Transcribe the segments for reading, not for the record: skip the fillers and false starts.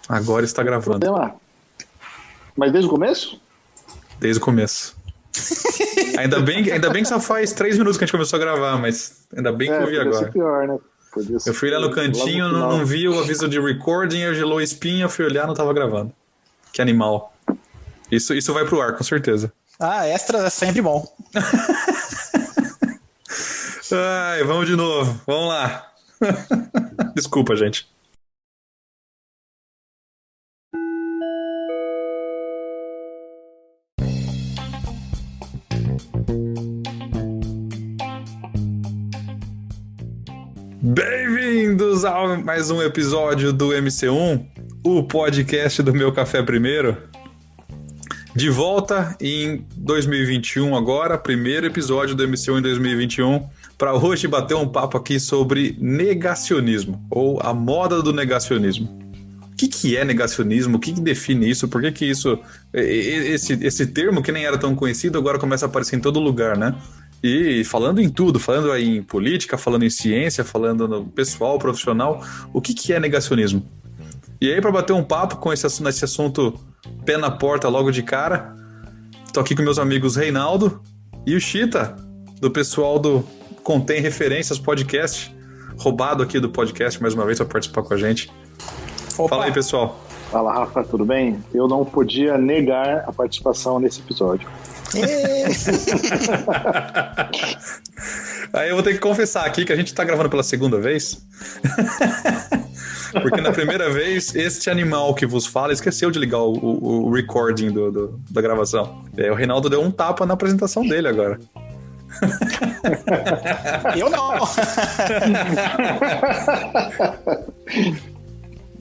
Agora está gravando. Mas desde o começo? Desde o começo. Ainda bem que só faz 3 minutos que a gente começou a gravar, mas ainda bem que eu vi agora. Ser pior, né? Eu fui lá no cantinho, não vi o aviso de recording, eu gelou a espinha, fui olhar, não tava gravando. Que animal. Isso vai pro ar, com certeza. Extra é sempre bom. Ai, vamos de novo. Vamos lá. Desculpa, gente. Bem-vindos a mais um episódio do MC1, o podcast do Meu Café Primeiro. De volta em 2021 agora, primeiro episódio do MC1 em 2021, para hoje bater um papo aqui sobre negacionismo, ou a moda do negacionismo. O que é negacionismo? O que define isso? Por que isso, esse termo que nem era tão conhecido, agora começa a aparecer em todo lugar, né? E falando em tudo, falando aí em política, falando em ciência, falando no pessoal, profissional, o que é negacionismo? E aí, para bater um papo com nesse assunto pé na porta logo de cara, tô aqui com meus amigos Reinaldo e o Chita, do pessoal do Contém Referências Podcast, roubado aqui do podcast mais uma vez para participar com a gente. Opa. Fala aí, pessoal. Fala, Rafa, tudo bem? Eu não podia negar a participação nesse episódio. Aí eu vou ter que confessar aqui que a gente tá gravando pela segunda vez. Porque na primeira vez, este animal que vos fala esqueceu de ligar o recording da gravação. O Reinaldo deu um tapa na apresentação dele agora. Eu não.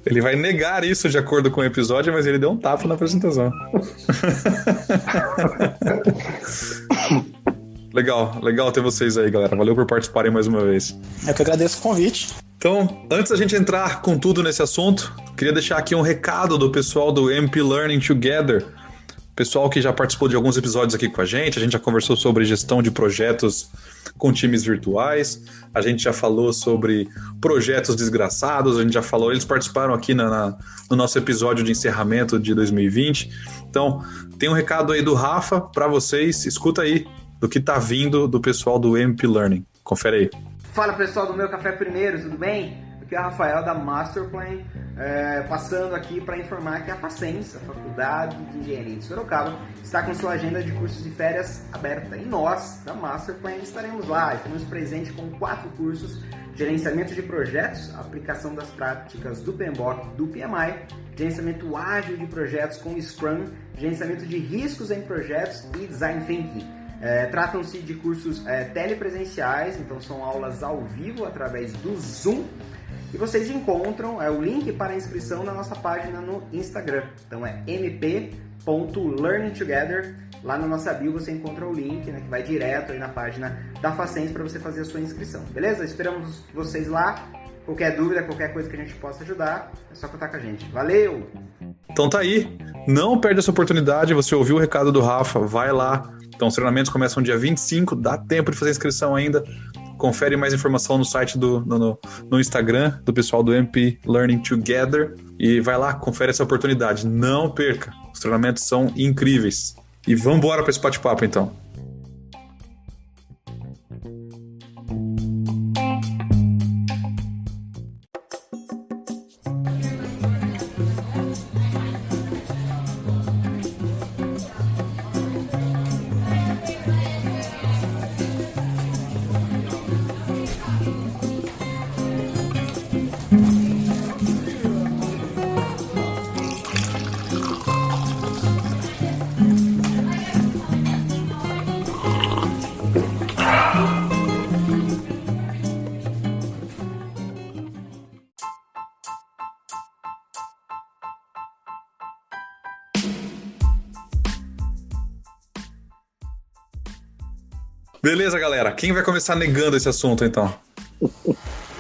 Ele vai negar isso de acordo com o episódio, mas ele deu um tapa na apresentação. Legal ter vocês aí, galera. Valeu por participarem mais uma vez. Eu que agradeço o convite. Então, antes da gente entrar com tudo nesse assunto, queria deixar aqui um recado do pessoal do MP Learning Together. Pessoal que já participou de alguns episódios aqui com a gente já conversou sobre gestão de projetos com times virtuais, a gente já falou sobre projetos desgraçados, a gente já falou, eles participaram aqui no nosso episódio de encerramento de 2020. Então, tem um recado aí do Rafa para vocês, escuta aí do que tá vindo do pessoal do MP Learning. Confere aí. Fala, pessoal do Meu Café Primeiro, tudo bem? Aqui é o Rafael da Masterplan, passando aqui para informar que a Facens, a Faculdade de Engenharia de Sorocaba, está com sua agenda de cursos de férias aberta. E nós, da Masterplan, estaremos lá. Estamos presentes com 4 cursos: gerenciamento de projetos, aplicação das práticas do PMBOK, do PMI, gerenciamento ágil de projetos com Scrum, gerenciamento de riscos em projetos e Design Thinking. Tratam-se de cursos telepresenciais, então são aulas ao vivo através do Zoom. E vocês encontram o link para a inscrição na nossa página no Instagram. Então é mp.learningtogether. Lá na nossa bio você encontra o link, né, que vai direto aí na página da Facens para você fazer a sua inscrição. Beleza? Esperamos vocês lá. Qualquer dúvida, qualquer coisa que a gente possa ajudar, é só contar com a gente. Valeu! Então tá aí. Não perde essa oportunidade. Você ouviu o recado do Rafa, vai lá. Então os treinamentos começam dia 25, dá tempo de fazer a inscrição ainda. Confere mais informação no site no Instagram do pessoal do MP Learning Together e vai lá, confere essa oportunidade. Não perca, os treinamentos são incríveis. E vamos embora para esse bate-papo então. Beleza, galera. Quem vai começar negando esse assunto, então?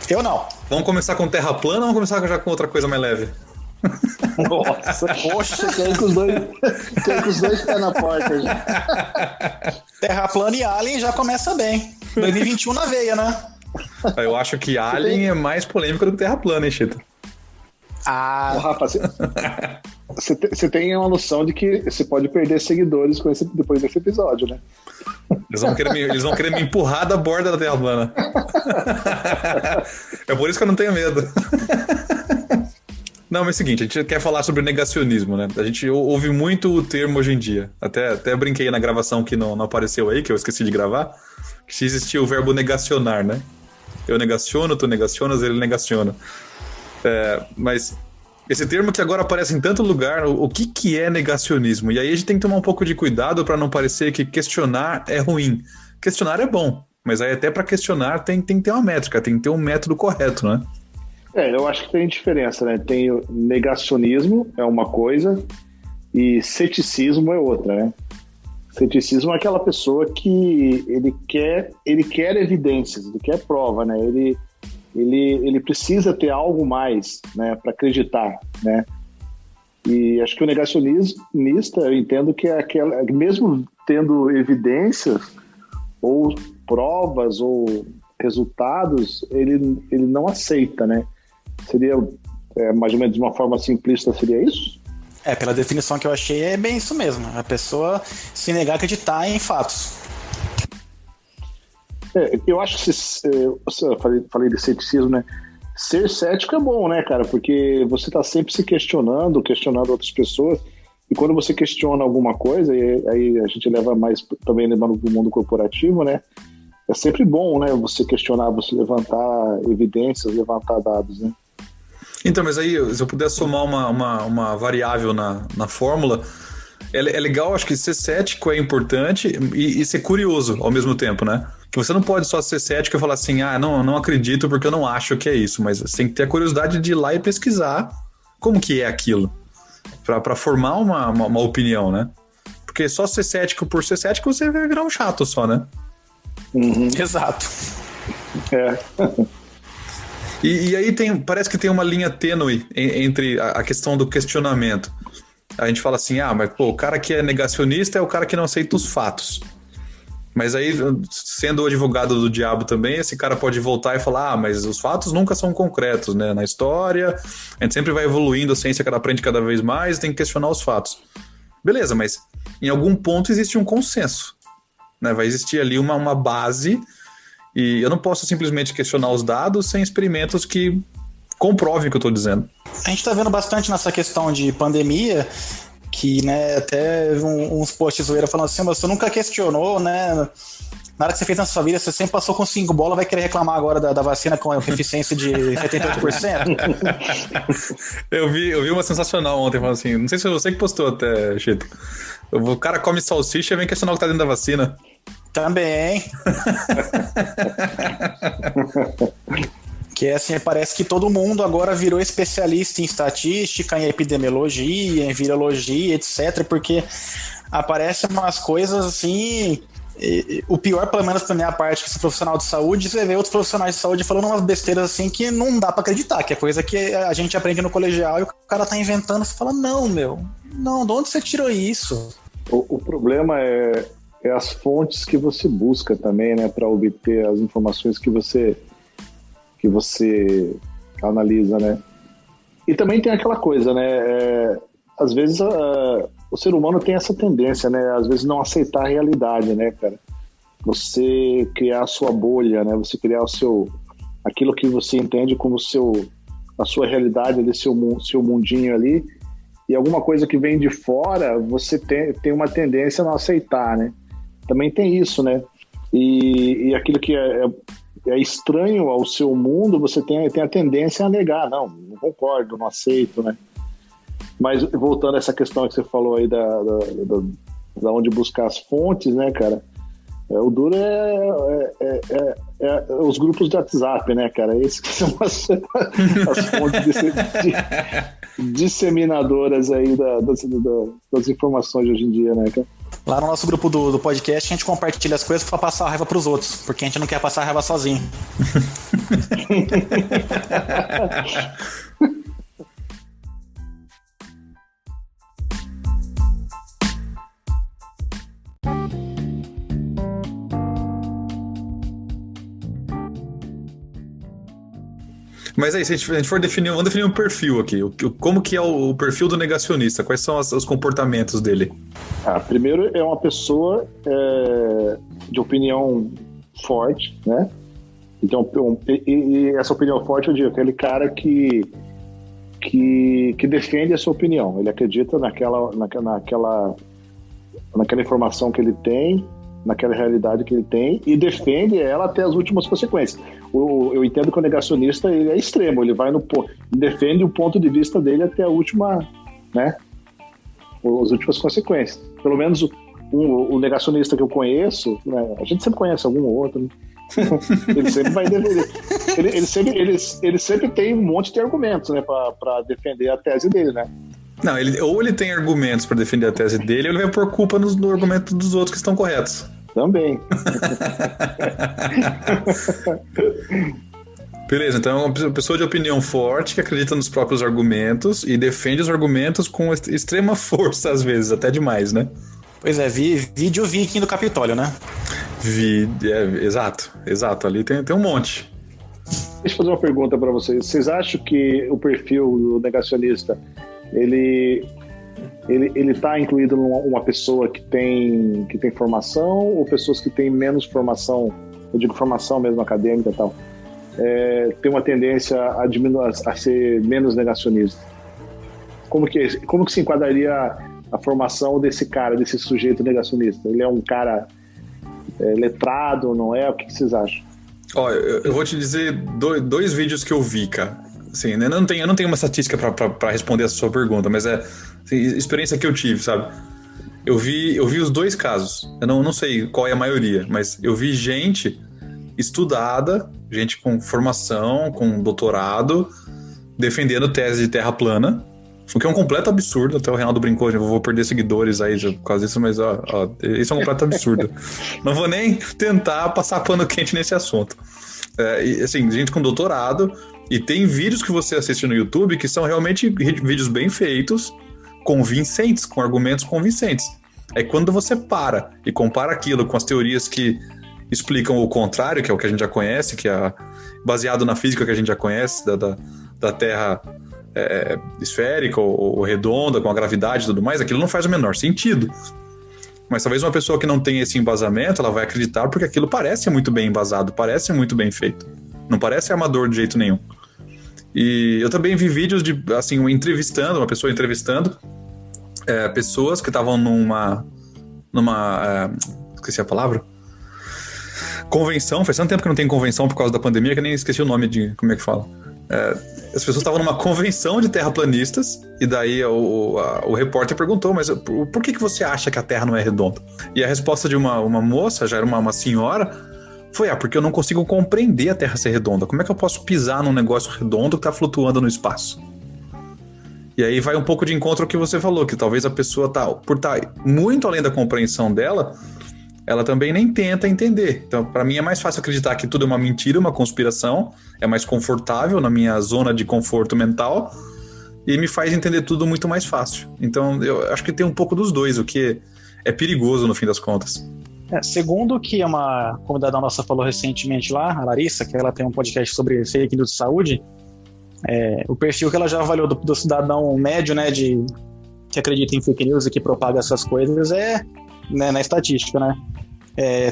Eu não. Vamos começar com terra plana ou vamos começar já com outra coisa mais leve? Nossa, poxa, quer com os dois pés na porta já. Terra plana e Alien já começa bem. 2021 na veia, né? Eu acho que Alien é mais polêmico do que Terra plana, hein, Chita? Ah, Rafa, você tem uma noção de que você pode perder seguidores depois desse episódio, né? Eles vão querer me empurrar da borda da Terra plana. É por isso que eu não tenho medo. Não, mas é o seguinte, a gente quer falar sobre negacionismo, né? A gente ouve muito o termo hoje em dia. Até brinquei na gravação que não apareceu aí, que eu esqueci de gravar, que existia o verbo negacionar, né? Eu negaciono, tu negacionas, ele negaciona. Mas esse termo que agora aparece em tanto lugar, o que é negacionismo? E aí a gente tem que tomar um pouco de cuidado para não parecer que questionar é ruim. Questionar é bom, mas aí até para questionar tem que ter uma métrica, tem que ter um método correto, né? Eu acho que tem diferença, né? Tem o negacionismo, é uma coisa, e ceticismo é outra, né? Ceticismo é aquela pessoa que ele quer evidências, ele quer prova, né? Ele precisa ter algo mais, né, para acreditar, né? E acho que o negacionista, eu entendo que é aquela, mesmo tendo evidências ou provas ou resultados, ele não aceita, né? Seria, mais ou menos de uma forma simplista, seria isso? pela definição que eu achei, é bem isso mesmo. A pessoa se negar a acreditar em fatos. Eu acho que eu falei de ceticismo, né? Ser cético é bom, né, cara? Porque você está sempre se questionando outras pessoas, e quando você questiona alguma coisa, e aí a gente leva mais também levando para o mundo corporativo, né? É sempre bom, né? Você questionar, você levantar evidências, levantar dados, né? Então, mas aí, se eu puder somar uma variável na fórmula, é legal, acho que ser cético é importante e ser curioso ao mesmo tempo, né? Que você não pode só ser cético e falar assim, não acredito porque eu não acho que é isso, mas você tem que ter a curiosidade de ir lá e pesquisar como que é aquilo, para formar uma opinião, né? Porque só ser cético por ser cético, você vai virar um chato só, né? Uhum. Exato. E aí parece que tem uma linha tênue entre a questão do questionamento. A gente fala assim, mas pô, o cara que é negacionista é o cara que não aceita os fatos. Mas aí, sendo o advogado do diabo também, esse cara pode voltar e falar, mas os fatos nunca são concretos, né? Na história, a gente sempre vai evoluindo, a ciência aprende cada vez mais, tem que questionar os fatos. Beleza, mas em algum ponto existe um consenso, né? Vai existir ali uma base, e eu não posso simplesmente questionar os dados sem experimentos que comprovem o que eu estou dizendo. A gente está vendo bastante nessa questão de pandemia, que, né, até uns posts zoeira falando assim, mas você nunca questionou, né? Na hora que você fez na sua vida, você sempre passou com 5 bolas, vai querer reclamar agora da vacina com eficiência de 78%? Eu vi uma sensacional ontem, falando assim, não sei se foi você que postou até, Chito. O cara come salsicha e vem questionar o que tá dentro da vacina. Também. Que assim, parece que todo mundo agora virou especialista em estatística, em epidemiologia, em virologia, etc. Porque aparecem umas coisas assim. O pior, pelo menos pra minha parte, que sou profissional de saúde, você vê outros profissionais de saúde falando umas besteiras assim que não dá pra acreditar, que é coisa que a gente aprende no colegial e o cara tá inventando. Você fala, não, de onde você tirou isso? O problema é as fontes que você busca também, né, para obter as informações que você analisa, né? E também tem aquela coisa, né? Às vezes o ser humano tem essa tendência, né? Às vezes não aceitar a realidade, né, cara? Você criar a sua bolha, né? Você criar aquilo que você entende como a sua realidade, ali, seu mundinho ali, e alguma coisa que vem de fora, você tem uma tendência a não aceitar, né? Também tem isso, né? E aquilo que é estranho ao seu mundo, você tem a tendência a negar. Não concordo, não aceito, né? Mas voltando a essa questão que você falou aí da onde buscar as fontes, né, cara? O duro é os grupos de WhatsApp, né, cara? Esses que são as fontes disseminadoras aí das informações de hoje em dia, né, cara? Lá no nosso grupo do podcast, a gente compartilha as coisas pra passar a raiva pros outros, porque a gente não quer passar a raiva sozinho. Mas aí, se a gente for definir, vamos definir um perfil aqui. Como que é o perfil do negacionista? Quais são os comportamentos dele? Primeiro, é uma pessoa de opinião forte, né? Então, e essa opinião forte, eu digo, aquele cara que defende a sua opinião. Ele acredita naquela informação que ele tem, naquela realidade que ele tem, e defende ela até as últimas consequências. Eu entendo que o negacionista ele é extremo, ele defende o ponto de vista dele até a última, né, as últimas consequências. Pelo menos o negacionista que eu conheço, né, a gente sempre conhece algum outro, né? Ele sempre vai defender. Ele sempre tem um monte de argumentos, né, para defender a tese dele, né? Não, ele tem argumentos para defender a tese dele, ou ele vai pôr culpa no argumento dos outros que estão corretos. Também. Beleza, então é uma pessoa de opinião forte que acredita nos próprios argumentos e defende os argumentos com extrema força, às vezes, até demais, né? Pois é, vídeo Viking do Capitólio, né? Exato, ali tem um monte. Deixa eu fazer uma pergunta para vocês. Vocês acham que o perfil do negacionista ele está incluído numa pessoa que tem formação ou pessoas que têm menos formação, eu digo formação mesmo acadêmica e tal, tem uma tendência a ser menos negacionista? Como que se enquadraria a formação desse sujeito negacionista? Ele é um cara letrado, não é? O que vocês acham? Ó, eu vou te dizer dois vídeos que eu vi, cara. Assim, eu não tenho uma estatística pra responder essa sua pergunta, mas é assim, experiência que eu tive, sabe? Eu vi os dois casos. Eu não sei qual é a maioria, mas eu vi gente estudada, gente com formação, com doutorado, defendendo tese de terra plana, o que é um completo absurdo. Até o Reinaldo brincou, eu vou perder seguidores aí por causa disso, mas isso é um completo absurdo. Não vou nem tentar passar pano quente nesse assunto. E, assim, gente com doutorado, e tem vídeos que você assiste no YouTube que são realmente vídeos bem feitos, convincentes, com argumentos convincentes. É quando você para e compara aquilo com as teorias que explicam o contrário, que é o que a gente já conhece, que é baseado na física que a gente já conhece, da Terra esférica ou redonda, com a gravidade e tudo mais, aquilo não faz o menor sentido. Mas talvez uma pessoa que não tenha esse embasamento, ela vai acreditar porque aquilo parece muito bem embasado, parece muito bem feito. Não parece amador de jeito nenhum. E eu também vi vídeos de, assim, uma pessoa entrevistando pessoas que estavam numa esqueci a palavra? Convenção. Faz tanto tempo que não tem convenção por causa da pandemia que eu nem esqueci o nome de... Como é que fala? As pessoas estavam numa convenção de terraplanistas e daí o repórter perguntou, mas por que você acha que a Terra não é redonda? E a resposta de uma moça, já era uma senhora, foi, porque eu não consigo compreender a Terra ser redonda. Como é que eu posso pisar num negócio redondo que está flutuando no espaço? E aí vai um pouco de encontro ao que você falou, que talvez a pessoa, por estar muito além da compreensão dela, ela também nem tenta entender. Então, para mim é mais fácil acreditar que tudo é uma mentira, uma conspiração, é mais confortável na minha zona de conforto mental e me faz entender tudo muito mais fácil. Então, eu acho que tem um pouco dos dois, o que é perigoso no fim das contas. Segundo o que uma convidada nossa falou recentemente lá, a Larissa, que ela tem um podcast sobre fake news de saúde, o perfil que ela já avaliou do cidadão médio, né, que acredita em fake news e que propaga essas coisas né, na estatística, né?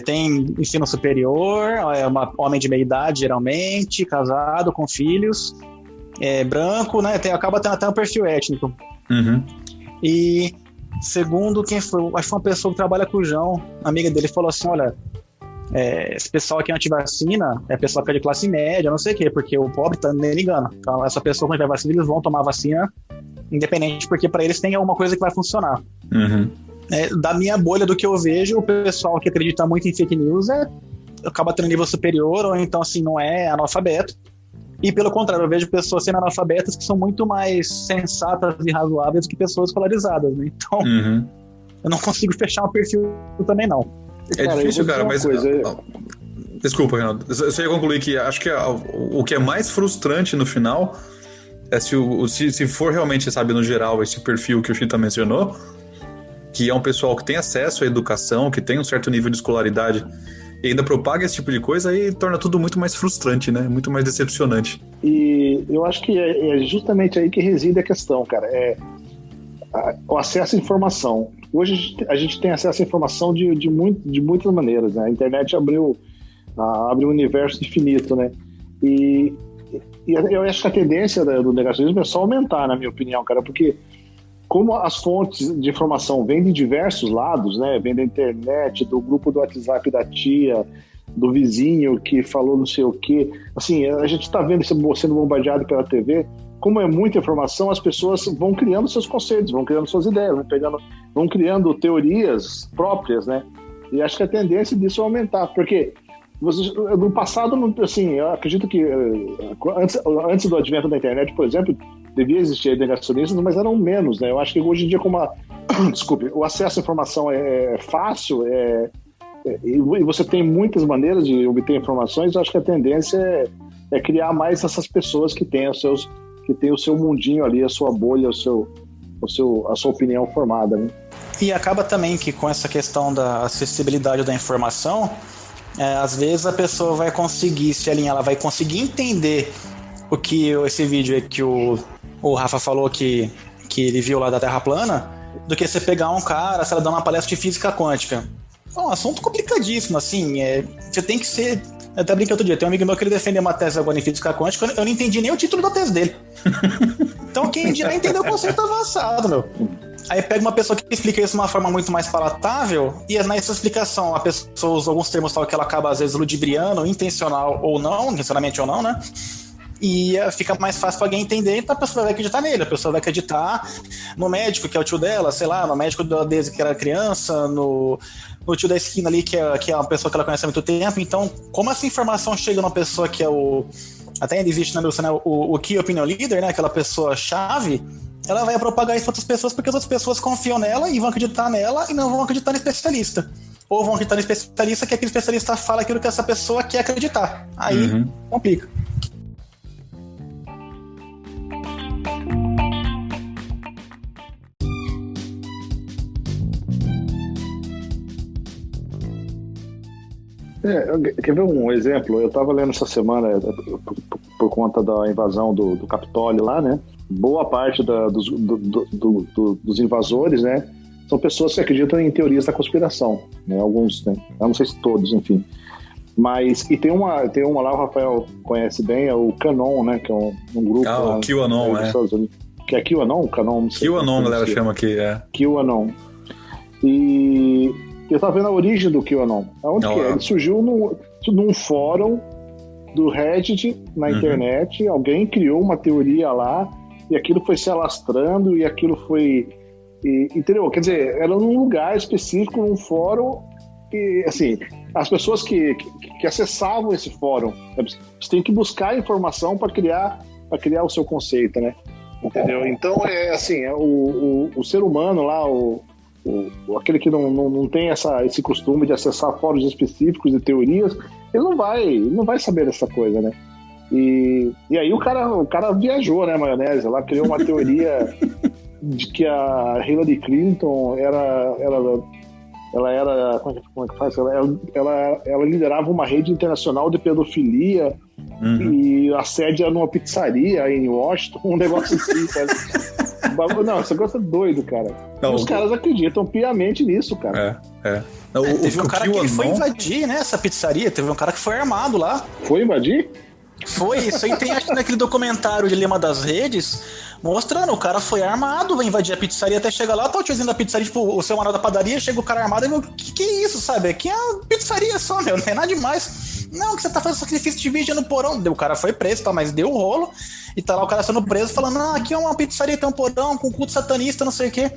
Tem ensino superior, homem de meia idade, geralmente, casado, com filhos, branco, né? Acaba tendo até um perfil étnico. Uhum. E segundo quem foi, acho que foi uma pessoa que trabalha com o João, amiga dele, falou assim, olha, esse pessoal aqui anti-vacina é pessoal que é de classe média, não sei o quê, porque o pobre tá nem ligando. Então essa pessoa, quando tiver vacina, eles vão tomar a vacina independente, porque para eles tem alguma coisa que vai funcionar. Uhum. Da minha bolha, do que eu vejo, o pessoal que acredita muito em fake news acaba tendo nível superior, ou então assim, não é analfabeto. E pelo contrário, eu vejo pessoas sendo analfabetas que são muito mais sensatas e razoáveis do que pessoas escolarizadas, né? Então, eu não consigo fechar um perfil também, não. É difícil, cara, mas... Desculpa, Reinaldo. Eu só ia concluir que acho que o que é mais frustrante no final é se for realmente, sabe, no geral, esse perfil que o Chita mencionou, que é um pessoal que tem acesso à educação, que tem um certo nível de escolaridade e ainda propaga esse tipo de coisa, aí torna tudo muito mais frustrante, né? Muito mais decepcionante. E eu acho que é justamente aí que reside a questão, cara. O acesso à informação. Hoje a gente tem acesso à informação de muitas maneiras, né? A internet abriu um universo infinito, né? E eu acho que a tendência do negacionismo é só aumentar, na minha opinião, cara, porque como as fontes de informação vêm de diversos lados, né? Vem da internet, do grupo do WhatsApp da tia, do vizinho que falou não sei o quê. Assim, a gente está vendo isso sendo bombardeado pela TV. Como é muita informação, as pessoas vão criando seus conceitos, vão criando suas ideias, vão criando teorias próprias, né? E acho que a tendência disso é aumentar, porque no passado, assim, eu acredito que antes do advento da internet, por exemplo, devia existir negacionistas, mas eram menos, né? Eu acho que hoje em dia, desculpe, o acesso à informação é fácil, e você tem muitas maneiras de obter informações. Eu acho que a tendência é criar mais essas pessoas que têm o seu mundinho ali, a sua bolha, a sua opinião formada, né? E acaba também que com essa questão da acessibilidade da informação, às vezes a pessoa vai conseguir se alinhar, ela vai conseguir entender o que esse vídeo aí que o Rafa falou que ele viu lá da Terra plana, do que você pegar um cara, se ela dá uma palestra de física quântica. É um assunto complicadíssimo, assim, você tem que ser... Eu até brinquei outro dia, tem um amigo meu que ele defendeu uma tese agora em física quântica, eu não entendi nem o título da tese dele. Então quem dirá entendeu o conceito avançado, meu. Aí pega uma pessoa que explica isso de uma forma muito mais palatável, e nessa explicação a pessoa usa alguns termos tal que ela acaba às vezes ludibriando, intencional ou não, intencionalmente ou não, né? E fica mais fácil para alguém entender, então a pessoa vai acreditar nele, a pessoa vai acreditar no médico que é o tio dela, sei lá, no médico da Daisy que era criança, no tio da esquina ali que é uma pessoa que ela conhece há muito tempo. Então, como essa informação chega numa pessoa que é até ainda existe na Lúcia, né, o Key Opinion Leader, né, aquela pessoa chave, ela vai propagar isso para outras pessoas porque as outras pessoas confiam nela e vão acreditar nela e não vão acreditar no especialista. Ou vão acreditar no especialista que aquele especialista fala aquilo que essa pessoa quer acreditar. Aí complica. Quer ver um exemplo? Eu estava lendo essa semana, por conta da invasão do Capitólio lá, né? Boa parte dos invasores, né, são pessoas que acreditam em teorias da conspiração, né? Alguns, né? Eu não sei se todos, enfim. Mas, e tem uma lá, o Rafael conhece bem, é o QAnon, né? Que é um grupo... o QAnon, Que é QAnon? QAnon, não sei. QAnon, a galera chama aqui, QAnon. E eu tava vendo a origem do QAnon. Onde que é? Ele surgiu num fórum do Reddit na internet, alguém criou uma teoria lá, e aquilo foi se alastrando, e aquilo foi... entendeu? Quer dizer, era num lugar específico, num fórum, e, assim, as pessoas que acessavam esse fórum, você tem que buscar informação para criar o seu conceito, né? Entendeu? Então, assim, o ser humano lá, aquele que não tem esse costume de acessar fóruns específicos de teorias, ele não vai saber dessa coisa, né? E aí o cara viajou, né, maionese? Ela criou uma teoria de que a Hillary Clinton ela era como é que faz? Ela liderava uma rede internacional de pedofilia e a sede era numa pizzaria em Washington, um negócio assim, cara. Não, esse negócio é doido, cara. Não, os caras acreditam piamente nisso, cara. Teve um cara que foi invadir, né, essa pizzaria. Teve um cara que foi armado lá. Foi invadir? Foi, isso aí tem acho que naquele documentário de Dilema das Redes, mostrando, o cara foi armado, vai invadir a pizzaria até chegar lá, tá o tiozinho da pizzaria, tipo, o seu manual da padaria, chega o cara armado e fala, que é isso, sabe? Aqui é uma pizzaria só, meu, não tem nada demais. Não, que você tá fazendo sacrifício de vídeo no porão. O cara foi preso, tá, mas deu o rolo, e tá lá o cara sendo preso, falando, não, aqui é uma pizzaria, tem um porão com culto satanista, não sei o quê.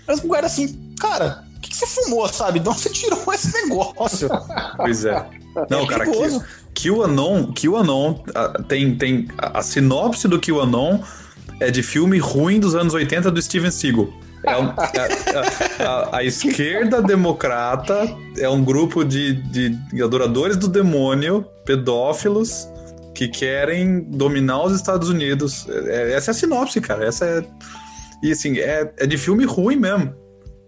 Mas o cara assim, cara, o que você fumou, sabe? De onde você tirou esse negócio? Pois é. Não, cara, QAnon tem a sinopse do QAnon é de filme ruim dos anos 80 do Steven Seagal. A esquerda democrata é um grupo de adoradores do demônio, pedófilos, que querem dominar os Estados Unidos. Essa é a sinopse, cara. E assim, é de filme ruim mesmo.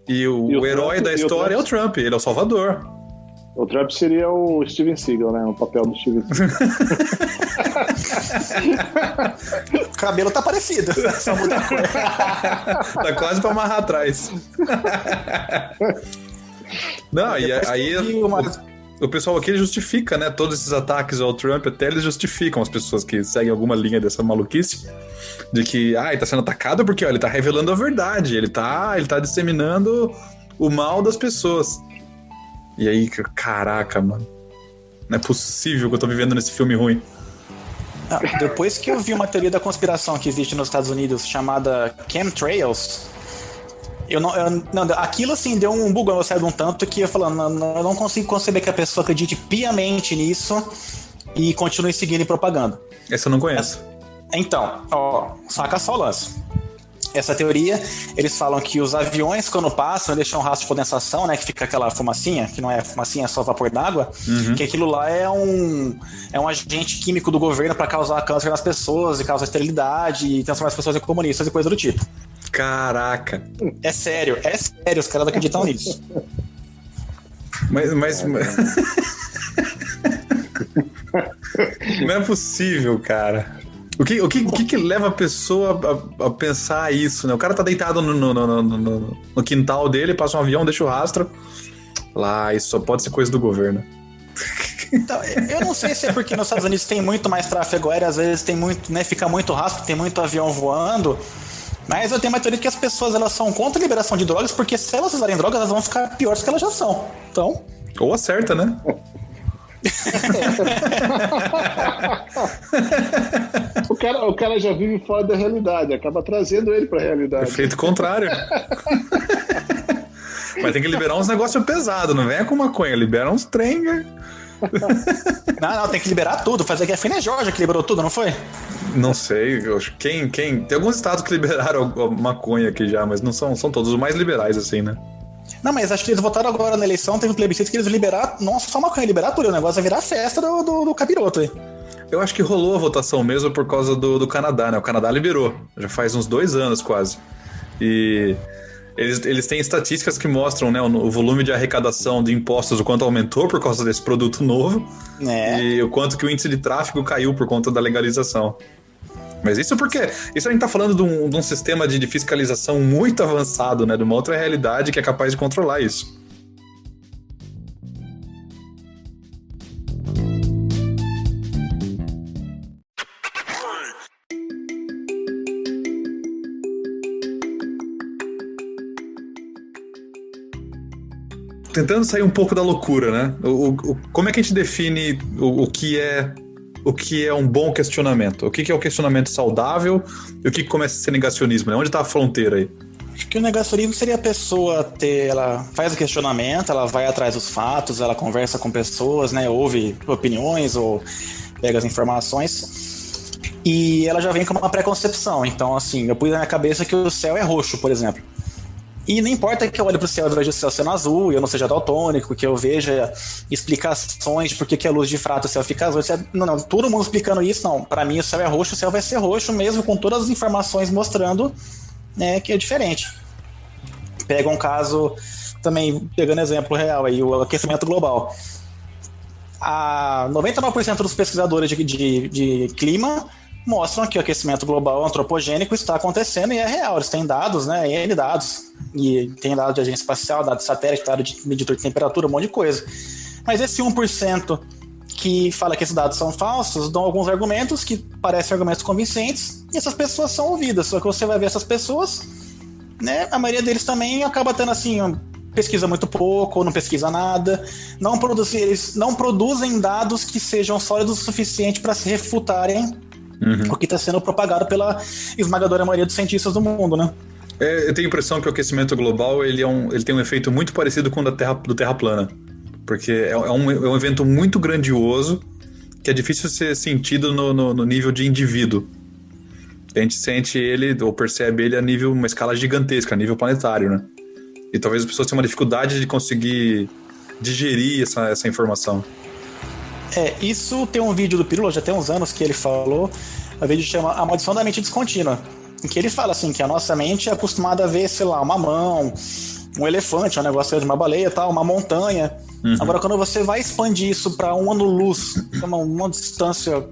E o herói da história é o Trump, ele é o salvador. O Trump seria o Steven Seagal, né? O papel do Steven Seagal. O cabelo tá parecido. Só muda a cor. Tá quase pra amarrar atrás. Não, e aí o pessoal aqui justifica, né? Todos esses ataques ao Trump, até eles justificam as pessoas que seguem alguma linha dessa maluquice. De que, ele tá sendo atacado porque, ele tá revelando a verdade. Ele tá disseminando o mal das pessoas. E aí, caraca, mano. Não é possível que eu tô vivendo nesse filme ruim. Depois que eu vi uma teoria da conspiração que existe nos Estados Unidos chamada chemtrails, aquilo assim deu um bug no cérebro um tanto que eu falando, eu não consigo conceber que a pessoa acredite piamente nisso e continue seguindo e propagando. Essa eu não conheço. Então, saca só o lance. Essa teoria, eles falam que os aviões, quando passam, deixam um rastro de condensação, né? Que fica aquela fumacinha, que não é fumacinha, é só vapor d'água. Que aquilo lá é um agente químico do governo para causar câncer nas pessoas e causar esterilidade e transformar as pessoas em comunistas e coisa do tipo. Caraca. É sério, os caras acreditam nisso. Mas... Não é possível, cara. O que leva a pessoa a pensar isso, né? O cara tá deitado no quintal dele, passa um avião, deixa o rastro. Lá, isso só pode ser coisa do governo. Então, eu não sei se é porque nos Estados Unidos tem muito mais tráfego aéreo, às vezes tem muito, né? Fica muito rastro, tem muito avião voando. Mas eu tenho uma teoria que as pessoas elas são contra a liberação de drogas, porque se elas usarem drogas, elas vão ficar piores que elas já são. Então. Ou acerta, né? O cara já vive fora da realidade, acaba trazendo ele pra realidade. Efeito contrário. Mas tem que liberar uns negócios pesados, não venha com maconha, libera uns trem. Não, tem que liberar tudo. Fazer que a Fina Georgia que liberou tudo, não foi? Não sei, quem? Tem alguns estados que liberaram a maconha aqui já, mas não são todos os mais liberais assim, né? Não, mas acho que eles votaram agora na eleição, teve um plebiscito que eles liberaram, não só maconha, liberar tudo, o negócio vai virar festa do capiroto aí. Eu acho que rolou a votação mesmo por causa do Canadá, né? O Canadá liberou, já faz uns 2 anos quase. E eles têm estatísticas que mostram, né, o volume de arrecadação de impostos, o quanto aumentou por causa desse produto novo, e o quanto que o índice de tráfego caiu por conta da legalização. Mas isso porque... Isso a gente tá falando de um sistema de fiscalização muito avançado, né? De uma outra realidade que é capaz de controlar isso. Tentando sair um pouco da loucura, né? Como é que a gente define o que é um bom questionamento? O que é o questionamento saudável e o que começa a ser negacionismo, né? Onde está a fronteira aí? Acho que o negacionismo seria a pessoa ela faz o questionamento, ela vai atrás dos fatos, ela conversa com pessoas, né? Ouve opiniões ou pega as informações e ela já vem com uma preconcepção. Então, assim, eu pus na minha cabeça que o céu é roxo, por exemplo. E não importa que eu olhe para o céu e veja o céu sendo azul, e eu não seja daltônico, que eu veja explicações de por que a luz de frato o céu fica azul. Não, todo mundo explicando isso, não. Para mim o céu é roxo, o céu vai ser roxo mesmo com todas as informações mostrando, né, que é diferente. Pega um caso, também pegando exemplo real aí, o aquecimento global. 99% dos pesquisadores de clima mostram que o aquecimento global antropogênico está acontecendo e é real. Eles têm dados, né? N dados. E tem dados de agência espacial, dados de satélite, dados de medidor de temperatura, um monte de coisa. Mas esse 1% que fala que esses dados são falsos, dão alguns argumentos que parecem argumentos convincentes e essas pessoas são ouvidas. Só que você vai ver essas pessoas, né? A maioria deles também acaba tendo assim, pesquisa muito pouco ou não pesquisa nada. Eles não produzem dados que sejam sólidos o suficiente para se refutarem o que está sendo propagado pela esmagadora maioria dos cientistas do mundo, né? Eu tenho a impressão que o aquecimento global ele tem um efeito muito parecido com o do Terra plana, porque é um evento muito grandioso que é difícil ser sentido no nível de indivíduo. A gente sente ele ou percebe ele a nível, uma escala gigantesca, a nível planetário, né? E talvez as pessoas tenham uma dificuldade de conseguir digerir essa informação. Isso tem um vídeo do Pirula, já tem uns anos que ele falou, o vídeo chama A Maldição da Mente Descontínua, em que ele fala assim, que a nossa mente é acostumada a ver, sei lá, uma mão, um elefante, um negócio de uma baleia, tal, uma montanha. Agora, quando você vai expandir isso para um ano-luz, que é uma distância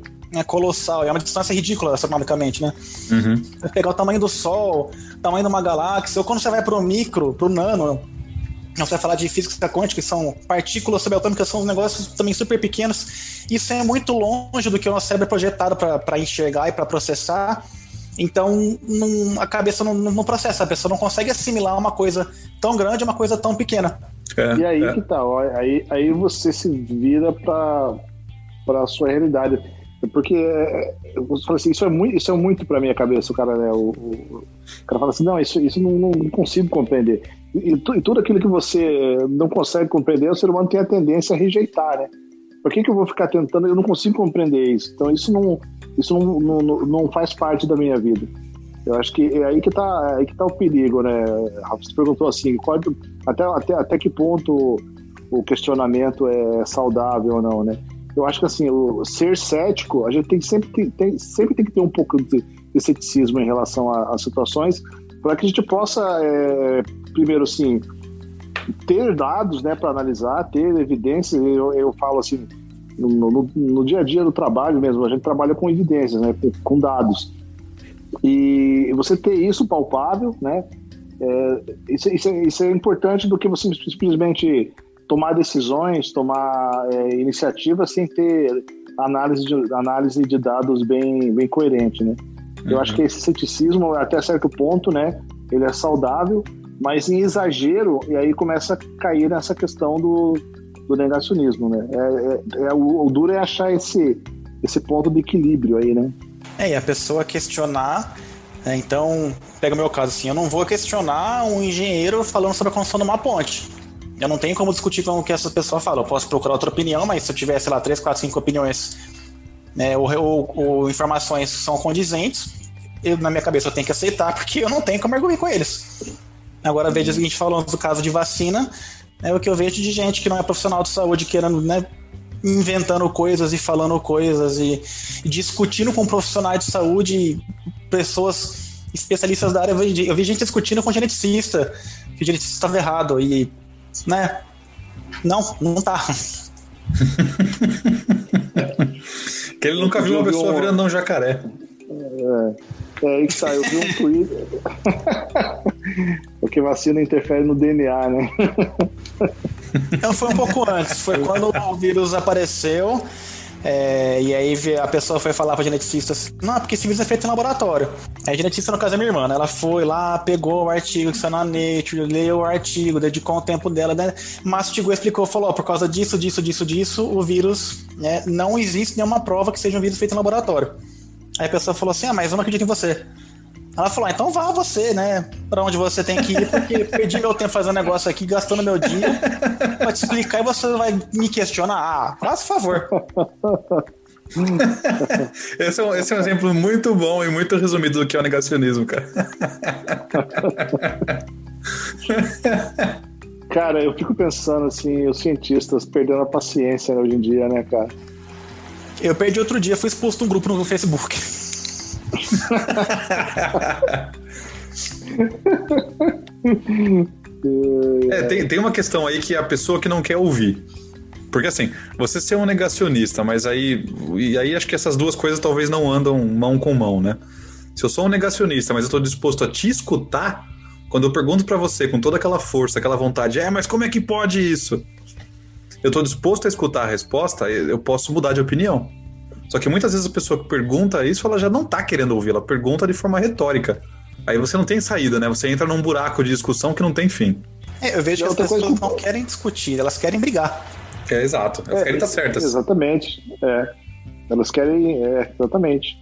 colossal, é uma distância ridícula, astronomicamente, né? Você pegar o tamanho do Sol, o tamanho de uma galáxia, ou quando você vai pro micro, pro nano, você vai falar de física quântica, que são partículas subatômicas, são negócios também super pequenos. Isso é muito longe do que o nosso cérebro é projetado para enxergar e para processar. Então, a cabeça não processa, a pessoa não consegue assimilar uma coisa tão grande a uma coisa tão pequena. E aí que tá, ó, aí você se vira para a sua realidade. Porque você fala assim, isso é muito para minha cabeça, o cara, né? O cara fala assim, não, isso não consigo compreender. E tudo aquilo que você não consegue compreender, o ser humano tem a tendência a rejeitar, né? Por que eu vou ficar tentando? Eu não consigo compreender isso. Então isso não faz parte da minha vida. Eu acho que é aí que tá o perigo, né? Você perguntou assim, até que ponto o questionamento é saudável ou não, né? Eu acho que assim, o ser cético, a gente sempre tem que ter um pouco de ceticismo em relação às situações, para que a gente possa, primeiro assim, ter dados, né, para analisar, ter evidências. Eu falo assim, no dia a dia do trabalho mesmo, a gente trabalha com evidências, né, com dados. E você ter isso palpável, né, isso é importante do que você simplesmente tomar decisões, tomar iniciativas sem ter análise de dados bem coerente, né? Eu acho que esse ceticismo, até certo ponto, né, ele é saudável, mas em exagero, e aí começa a cair nessa questão do negacionismo, né? O duro é achar esse ponto de equilíbrio aí, né? E a pessoa questionar, então, pega o meu caso assim, eu não vou questionar um engenheiro falando sobre a construção de uma ponte. Eu não tenho como discutir com o que essa pessoa fala. Eu posso procurar outra opinião, mas se eu tiver, sei lá, 3, 4, 5 opiniões, né, ou informações que são condizentes, na minha cabeça eu tenho que aceitar, porque eu não tenho como argumentar com eles. Agora, veja o seguinte, falando do caso de vacina, o que eu vejo de gente que não é profissional de saúde querendo, né, inventando coisas e falando coisas e discutindo com profissionais de saúde, pessoas especialistas da área. Eu vi gente discutindo com geneticista, que o geneticista estava errado e, né, não tá. Que ele nunca viu uma pessoa virando um jacaré. Aí que tá, eu vi um Twitter. Porque vacina interfere no DNA, né? Então foi um pouco antes, foi quando o vírus apareceu, e aí a pessoa foi falar pra geneticista assim, não, porque esse vírus é feito em laboratório. Aí a geneticista, no caso é minha irmã, né? Ela foi lá, pegou o artigo que saiu na Nature, leu o artigo, dedicou o tempo dela, né? Mastigou, explicou, falou, por causa disso, o vírus, né, não existe nenhuma prova que seja um vírus feito em laboratório. Aí a pessoa falou assim, mas eu não acredito em você. Ela falou, então vá você, né, pra onde você tem que ir, porque perdi meu tempo fazendo negócio aqui, gastando meu dia pra te explicar e você vai me questionar. Faz favor. Esse é um exemplo muito bom e muito resumido do que é o negacionismo, cara. Cara, eu fico pensando assim, os cientistas perdendo a paciência, né, hoje em dia, né, cara? Eu perdi outro dia, fui expulso de um grupo no Facebook. Tem uma questão aí que é a pessoa que não quer ouvir. Porque assim, você ser um negacionista, mas aí acho que essas duas coisas talvez não andam mão com mão, né? Se eu sou um negacionista, mas eu tô disposto a te escutar, quando eu pergunto pra você com toda aquela força, aquela vontade, mas como é que pode isso? Eu tô disposto a escutar a resposta, eu posso mudar de opinião. Só que muitas vezes a pessoa que pergunta isso, ela já não tá querendo ouvir, ela pergunta de forma retórica. Aí você não tem saída, né? Você entra num buraco de discussão que não tem fim. Eu vejo que as pessoas não querem discutir, elas querem brigar. Exato, elas querem estar certas. Exatamente, elas querem, exatamente,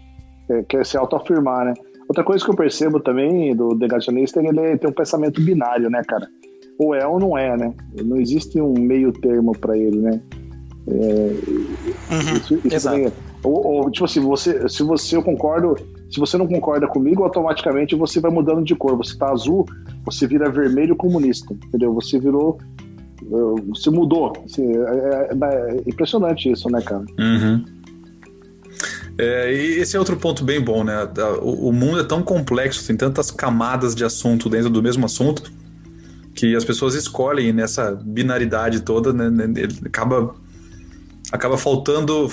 quer se autoafirmar, né? Outra coisa que eu percebo também do negacionista é que ele tem um pensamento binário, né, cara? Ou é ou não é, né? Não existe um meio termo pra ele, né? Isso exato. Também, ou tipo assim, se você não concorda comigo, automaticamente você vai mudando de cor. Você tá azul, você vira vermelho comunista, entendeu? Você mudou. Assim, é impressionante isso, né, cara? E esse é outro ponto bem bom, né? O mundo é tão complexo, tem tantas camadas de assunto dentro do mesmo assunto, que as pessoas escolhem nessa binaridade toda, né? Ele acaba faltando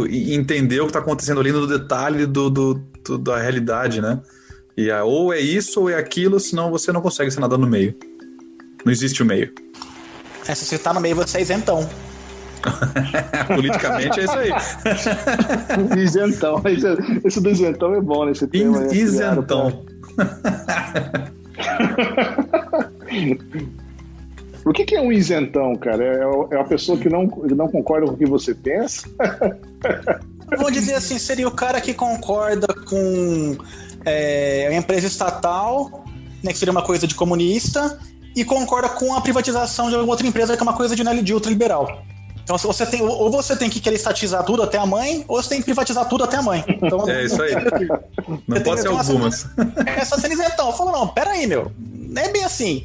entender o que está acontecendo ali no detalhe da realidade, né? E ou é isso ou é aquilo, senão você não consegue ser nada no meio. Não existe o meio. Se você tá no meio, você é isentão. Politicamente é isso aí. Isentão. Esse do isentão é bom nesse tema. Isentão. O que é um isentão, cara? É uma pessoa que não concorda com o que você pensa? Vamos dizer assim, seria o cara que concorda com a empresa estatal, né, que seria uma coisa de comunista, e concorda com a privatização de alguma outra empresa, que é uma coisa de ultraliberal. Então, você tem que querer estatizar tudo até a mãe, ou você tem que privatizar tudo até a mãe. Então, é isso aí. Não pode ser algumas. Essa sendo isentão. Eu falo, não, peraí, meu. Não é bem assim.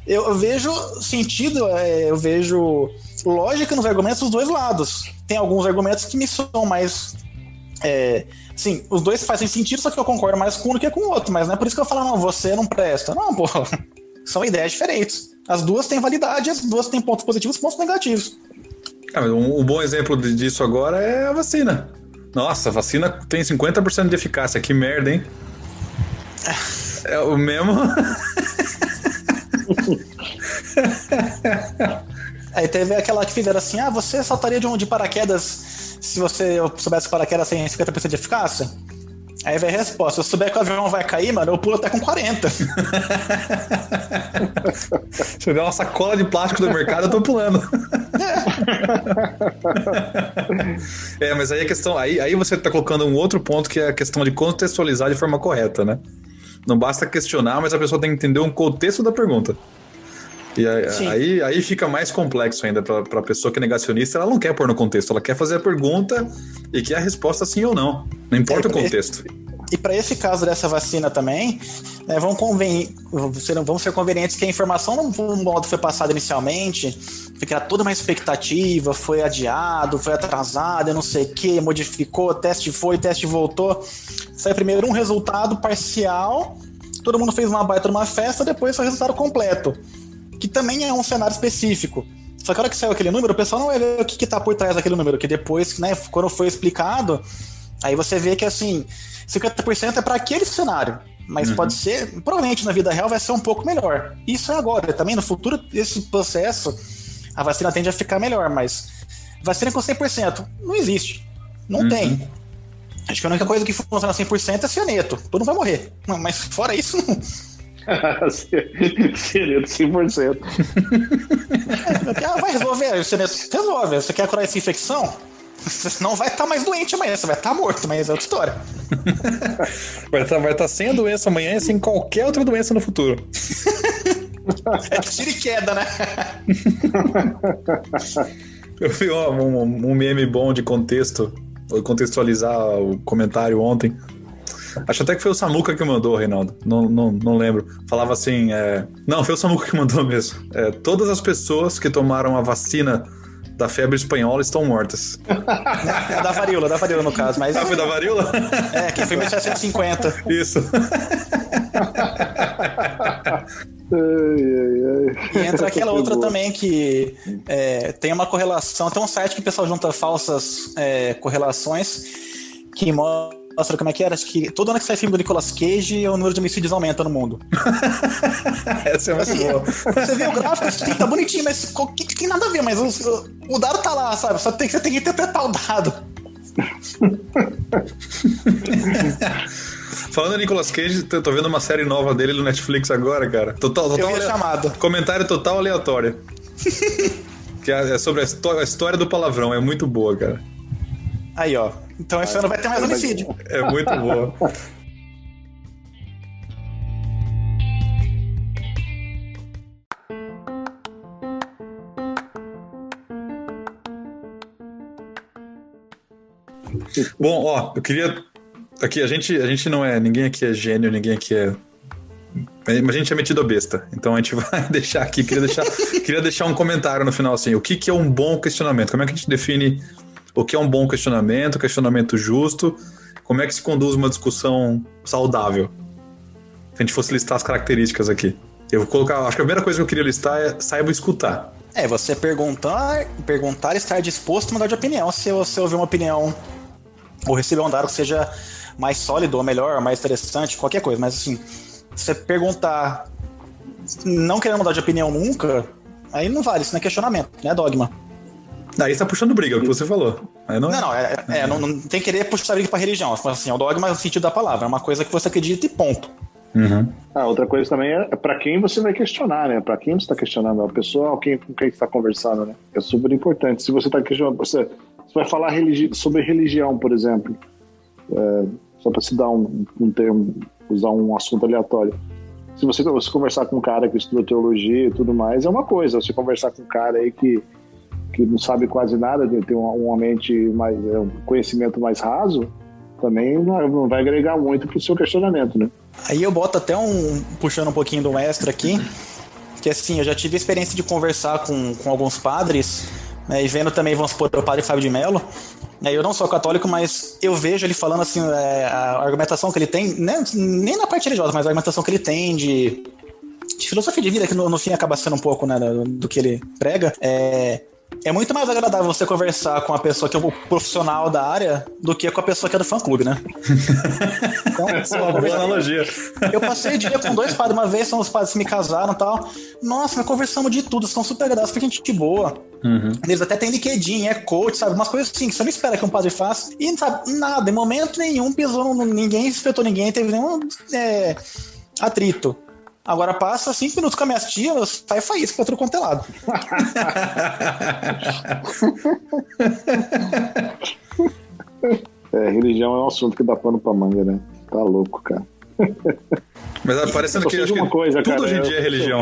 Eu vejo sentido, eu vejo lógica nos argumentos dos dois lados. Tem alguns argumentos que me são mais... sim, os dois fazem sentido, só que eu concordo mais com um do que com o outro. Mas não é por isso que eu falo, não, você não presta. Não, pô, são ideias diferentes. As duas têm validade, as duas têm pontos positivos e pontos negativos. Um bom exemplo disso agora é a vacina. Nossa, a vacina tem 50% de eficácia. Que merda, hein? É o mesmo... Aí teve aquela que fizeram assim, você saltaria de paraquedas se você soubesse que paraquedas tem 50% de eficácia? Aí vem a resposta, se eu souber que o avião vai cair, mano, eu pulo até com 40. Se eu der uma sacola de plástico do mercado, eu tô pulando. Mas aí a questão, aí você tá colocando um outro ponto, que é a questão de contextualizar de forma correta, né? Não basta questionar, mas a pessoa tem que entender um contexto da pergunta. E aí fica mais complexo ainda para a pessoa que é negacionista. Ela não quer pôr no contexto, ela quer fazer a pergunta e quer a resposta sim ou não. Não importa o contexto. E para esse caso dessa vacina também, né, vamos ser convenientes que a informação não foi passada inicialmente, fica toda uma expectativa, foi adiado, foi atrasado, eu não sei o que, modificou, teste foi, teste voltou. Saiu primeiro um resultado parcial, todo mundo fez uma baita numa festa, depois foi o resultado completo. Que também é um cenário específico. Só que a hora que saiu aquele número, o pessoal não vai ver o que está por trás daquele número, que depois, né, quando foi explicado, aí você vê que, assim, 50% é para aquele cenário, mas pode ser, provavelmente na vida real vai ser um pouco melhor. Isso é agora, também no futuro, esse processo, a vacina tende a ficar melhor, mas vacina com 100% não existe, não tem. Acho que a única coisa que funciona 100% é cianeto, todo mundo vai morrer, mas fora isso, não... Seria de 100%. Vai resolver, resolve. Você quer curar essa infecção? Você não vai estar mais doente amanhã, você vai estar morto, mas é outra história. Vai estar sem a doença amanhã e sem qualquer outra doença no futuro. É tiro e queda, né? Eu vi um meme bom de contextualizar o comentário ontem. Acho até que foi o Samuca que mandou, Reinaldo. Não lembro. Falava assim... Não, foi o Samuca que mandou mesmo. Todas as pessoas que tomaram a vacina da febre espanhola estão mortas. É da varíola no caso. Mas... foi da varíola? Que foi em 1750. Isso. E entra aquela outra também que tem uma correlação. Tem um site que o pessoal junta falsas correlações que mostra como é que era. Acho que todo ano que sai filme do Nicolas Cage, o número de homicídios aumenta no mundo. Essa é muito boa. Você vê o gráfico, tá bonitinho, mas que tem nada a ver, mas o dado tá lá, sabe? Você tem que interpretar o dado. Falando em Nicolas Cage, tô vendo uma série nova dele no Netflix agora, cara. Total chamado. Comentário total aleatório. Que é sobre a história do palavrão. É muito boa, cara. Aí, ó. Então esse ano vai ter mais homicídio. É muito boa. Bom, ó, eu queria... Aqui, a gente não é... Ninguém aqui é gênio, ninguém aqui é... Mas a gente é metido a besta. Então a gente vai deixar aqui... Queria deixar um comentário no final, assim. O que é um bom questionamento? Como é que a gente define o que é um bom questionamento justo? Como é que se conduz uma discussão saudável? Se a gente fosse listar as características aqui. Eu vou colocar, acho que a primeira coisa que eu queria listar é saiba escutar. Você perguntar e estar disposto a mudar de opinião. Se você ouvir uma opinião ou receber um dado que seja mais sólido ou melhor, mais interessante, qualquer coisa. Mas assim, se você perguntar não querendo mudar de opinião nunca, aí não vale, isso não é questionamento, não é dogma. Aí você tá puxando briga, é o que você falou. Aí não não tem que querer puxar briga pra religião. Assim, o dogma é o sentido da palavra, é uma coisa que você acredita e ponto. Uhum. Outra coisa também é para quem você vai questionar, né? Para quem você está questionando, a pessoa com quem você está conversando, né? É super importante. Se você está questionando, você vai falar sobre religião, por exemplo, só para se dar um termo, usar um assunto aleatório. Se você conversar com um cara que estuda teologia e tudo mais, é uma coisa. Você conversar com um cara aí que não sabe quase nada, tem uma mente mais, um conhecimento mais raso, também não vai agregar muito pro seu questionamento, né? Aí eu boto até puxando um pouquinho do extra aqui, que assim, eu já tive a experiência de conversar com alguns padres, né, e vendo também, vamos supor, o padre Fábio de Mello. Eu não sou católico, mas eu vejo ele falando assim, a argumentação que ele tem, né, nem na parte religiosa, mas a argumentação que ele tem de filosofia de vida, que no fim acaba sendo um pouco, né, do que ele prega, é muito mais agradável você conversar com a pessoa que é o profissional da área do que com a pessoa que é do fã-clube, né? Então, essa é uma boa analogia. Eu passei o dia com 2 padres, uma vez são os padres que me casaram e tal. Nossa, nós conversamos de tudo, são super agradáveis, foi gente boa. Uhum. Eles até tem LinkedIn, coach, sabe? Umas coisas assim que você não espera que um padre faça. E, sabe, nada, em momento nenhum pisou ninguém, espetou ninguém, teve nenhum atrito. Agora passa 5 minutos com a minha tia, sai faísca pra outro quanto é lado. Religião é um assunto que dá pano pra manga, né? Tá louco, cara. Mas parecendo que acho que coisa, tudo cara, hoje em dia é religião.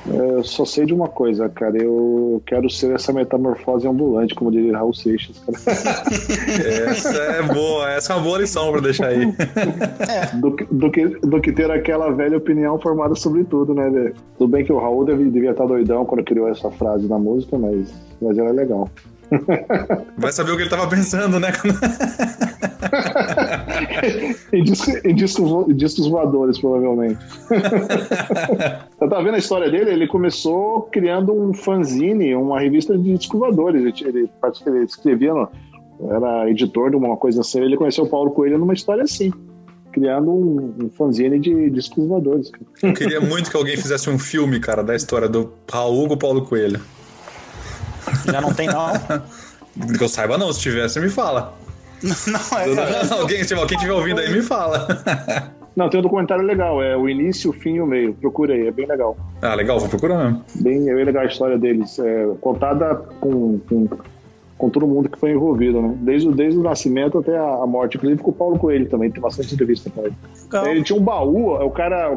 Eu só sei de uma coisa, cara. Eu quero ser essa metamorfose ambulante, como diria Raul Seixas, cara. Essa é boa, essa é uma boa lição pra deixar aí. Do que ter aquela velha opinião formada sobre tudo, né, velho? Tudo bem que o Raul devia estar doidão quando criou essa frase na música, mas ela é legal. Vai saber o que ele tava pensando, né? em discos voadores, provavelmente. Eu tava vendo a história dele, ele começou criando um fanzine, uma revista de discos voadores. Ele escrevia, era editor de uma coisa assim. Ele conheceu o Paulo Coelho numa história assim, criando um fanzine de discos voadores. Eu queria muito que alguém fizesse um filme, cara, da história do Raul com o Paulo Coelho. Já não tem, não? Que eu saiba, não. Se tivesse, me fala. Quem estiver ouvindo aí, me fala. Não, tem um documentário legal. É o início, o fim e o meio. Procura aí, é bem legal. Ah, legal, vou procurar mesmo. É bem legal a história deles. Contada com todo mundo que foi envolvido, né? Desde o nascimento até a morte. Inclusive com o Paulo Coelho também. Tem bastante entrevista com ele. Ele tinha um baú. O cara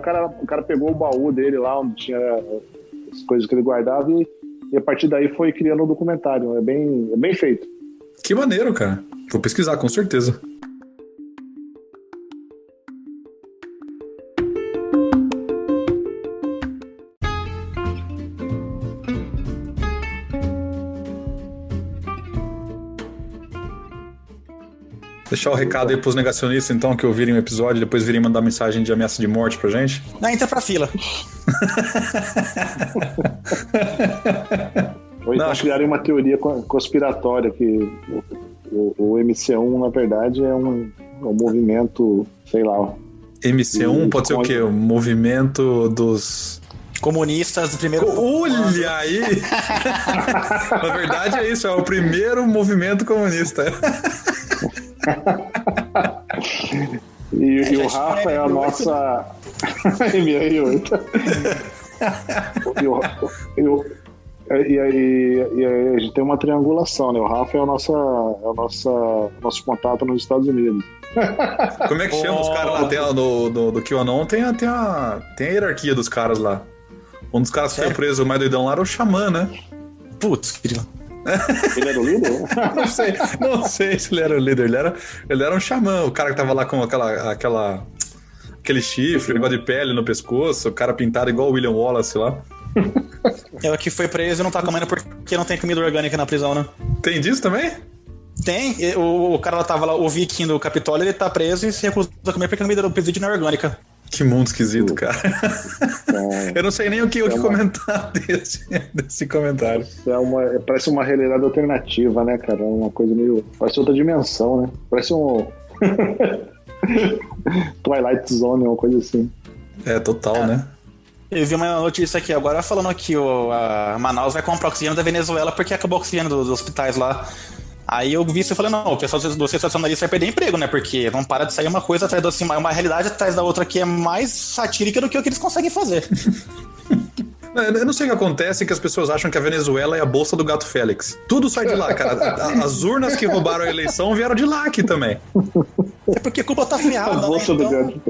pegou o baú dele lá, onde tinha as coisas que ele guardava e a partir daí foi criando um documentário. É bem feito. Que maneiro, cara. Vou pesquisar, com certeza. Deixar o recado aí pros negacionistas, então, que ouvirem o episódio e depois virem mandar mensagem de ameaça de morte pra gente. Não, entra pra fila. Ou então criarem uma teoria conspiratória que o MC1, na verdade, é um movimento, sei lá. MC1 pode ser o quê? O movimento dos... comunistas do primeiro... Olha aí! Na verdade é isso, é o primeiro movimento comunista. E o Rafa é a nossa... M8. E a gente tem uma triangulação, né? O Rafa é o nosso contato nos Estados Unidos. Como é que chama os caras lá? Do QAnon tem a hierarquia dos caras lá. Um dos caras que foi preso, o mais doidão lá, era o Xamã, né? Putz, querido. Ele era o líder? Não sei se ele era o líder. Ele era um xamã, o cara que tava lá com aquele chifre, negócio de pele no pescoço, o cara pintado igual o William Wallace lá. É o que foi preso e não tá comendo porque não tem comida orgânica na prisão, né? Tem disso também? Tem. O cara lá tava lá, o viking do Capitólio, ele tá preso e se recusa a comer porque a comida do presídio não é orgânica. Que mundo esquisito, cara. Eu não sei nem o que comentar desse comentário. Parece uma realidade alternativa, né, cara? Uma coisa meio... Parece outra dimensão, né? Parece um... Twilight Zone, uma coisa assim. É, total, né? Eu vi uma notícia aqui agora falando que a Manaus vai comprar oxigênio da Venezuela porque acabou o oxigênio dos hospitais lá. Aí eu vi isso e falei, não, o pessoal do sensacionalista vai perder emprego, né? Porque não para de sair uma coisa atrás da outra, uma realidade atrás da outra que é mais satírica do que o que eles conseguem fazer. Eu não sei o que acontece, que as pessoas acham que a Venezuela é a bolsa do gato Félix. Tudo sai de lá, cara. As urnas que roubaram a eleição vieram de lá aqui também. É porque Cuba tá ferrada, né? Bolsa do gato.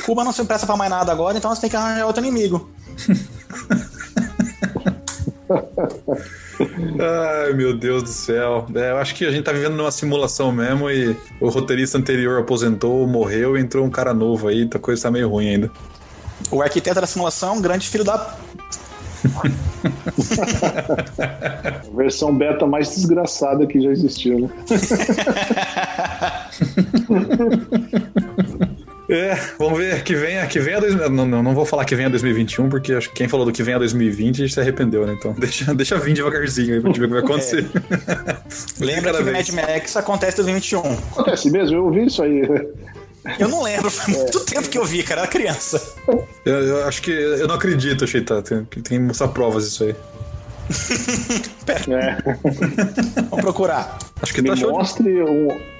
Cuba não se presta pra mais nada agora, então você tem que arranjar outro inimigo. Ai, meu Deus do céu. Eu acho que a gente tá vivendo numa simulação mesmo e o roteirista anterior aposentou, morreu e entrou um cara novo aí, a coisa tá meio ruim ainda. O arquiteto da simulação, grande filho da... Versão beta mais desgraçada que já existiu, né? Vamos ver, que venha não vou falar que venha 2021, porque acho que quem falou do que venha 2020 a gente se arrependeu, né? Então deixa vir devagarzinho aí pra gente ver o que vai acontecer. Lembra que o Mad Max acontece em 2021. Acontece mesmo, eu ouvi isso aí. Eu não lembro, foi muito tempo que eu vi, cara, era criança. Eu acho que eu não acredito, Sheita, tem que mostrar provas disso aí. Vamos procurar. Acho que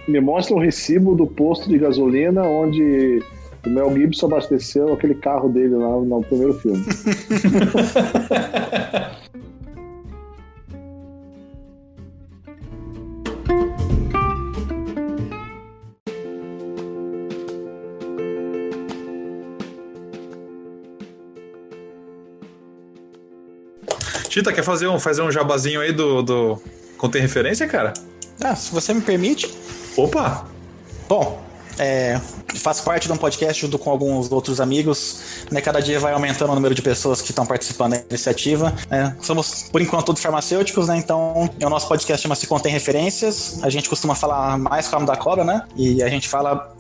me mostre um recibo do posto de gasolina onde o Mel Gibson abasteceu aquele carro dele lá no primeiro filme. Tita, quer fazer um jabazinho aí do Contém Referência, cara? Se você me permite. Opa! Bom, faço parte de um podcast junto com alguns outros amigos, né? Cada dia vai aumentando o número de pessoas que estão participando da iniciativa, né? Somos, por enquanto, todos farmacêuticos, né? Então, o nosso podcast chama-se Contém Referências. A gente costuma falar mais com a da cobra, né? E a gente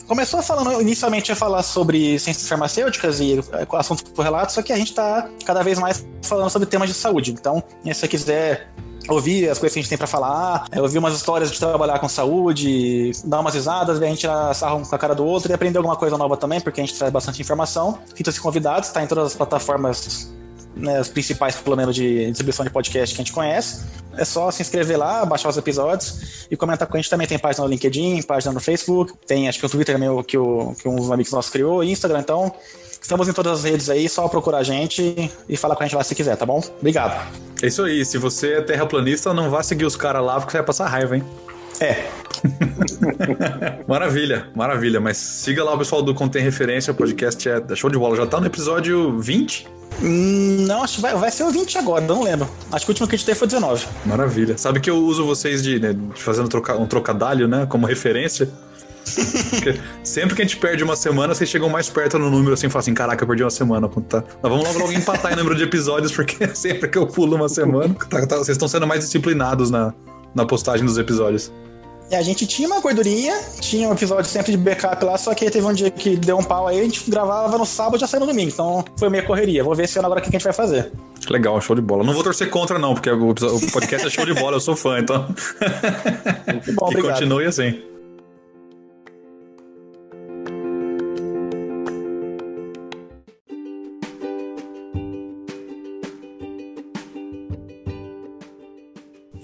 começou falando inicialmente a falar sobre ciências farmacêuticas e assuntos correlatos, só que a gente está cada vez mais falando sobre temas de saúde. Então, se você quiser ouvir as coisas que a gente tem pra falar, ouvir umas histórias de trabalhar com saúde, dar umas risadas, ver a gente tirar sarro um com a cara do outro e aprender alguma coisa nova também, porque a gente traz bastante informação. Sinta-se convidados, tá em todas as plataformas, né, as principais, pelo menos, de distribuição de podcast que a gente conhece. É só se inscrever lá, baixar os episódios e comentar com a gente. Também tem página no LinkedIn, página no Facebook, tem acho que o Twitter meu que um amigos nossos criou, Instagram, então estamos em todas as redes aí, só procurar a gente e falar com a gente lá se quiser, tá bom? Obrigado. É isso aí, se você é terraplanista, não vá seguir os caras lá porque você vai passar raiva, hein? Maravilha, mas siga lá o pessoal do Contém Referência, o podcast é show de bola, já tá no episódio 20? Não, acho que vai ser o 20 agora, não lembro. Acho que o último que a gente teve foi 19. Maravilha. Sabe que eu uso vocês de fazendo um trocadalho, né, como referência? Porque sempre que a gente perde uma semana, vocês chegam mais perto no número assim, falam assim, caraca, eu perdi uma semana. Tá. Mas vamos logo empatar em número de episódios, porque sempre que eu pulo uma semana, vocês estão sendo mais disciplinados na postagem dos episódios. E a gente tinha uma gordurinha, tinha um episódio sempre de backup lá, só que teve um dia que deu um pau aí, a gente gravava no sábado e já saiu no domingo, então foi meio correria. Vou ver esse ano agora o que a gente vai fazer. Legal, show de bola. Não vou torcer contra não, porque o podcast é show de bola, eu sou fã, então... Muito bom, obrigado. Continue assim.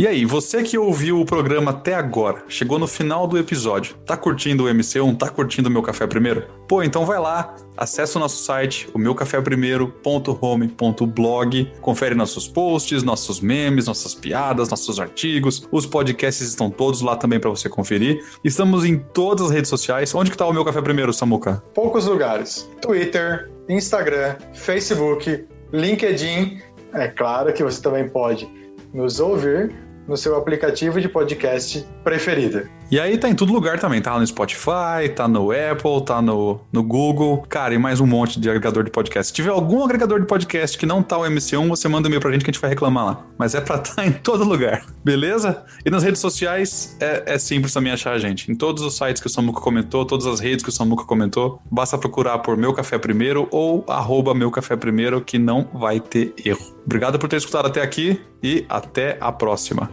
E aí, você que ouviu o programa até agora, chegou no final do episódio, tá curtindo o MC1, tá curtindo o Meu Café Primeiro? Pô, então vai lá, acessa o nosso site, o meucafeprimeiro.home.blog, confere nossos posts, nossos memes, nossas piadas, nossos artigos, os podcasts estão todos lá também pra você conferir. Estamos em todas as redes sociais. Onde que tá o Meu Café Primeiro, Samuca? Poucos lugares. Twitter, Instagram, Facebook, LinkedIn. É claro que você também pode nos ouvir no seu aplicativo de podcast preferido. E aí tá em todo lugar também, tá no Spotify, tá no Apple, tá no Google, cara, e mais um monte de agregador de podcast. Se tiver algum agregador de podcast que não tá o MC1, você manda um e-mail pra gente que a gente vai reclamar lá. Mas é pra estar em todo lugar, beleza? E nas redes sociais é simples também achar a gente. Em todos os sites que o Samuca comentou, todas as redes que o Samuca comentou, basta procurar por Meu Café Primeiro ou @MeuCaféPrimeiro que não vai ter erro. Obrigado por ter escutado até aqui e até a próxima.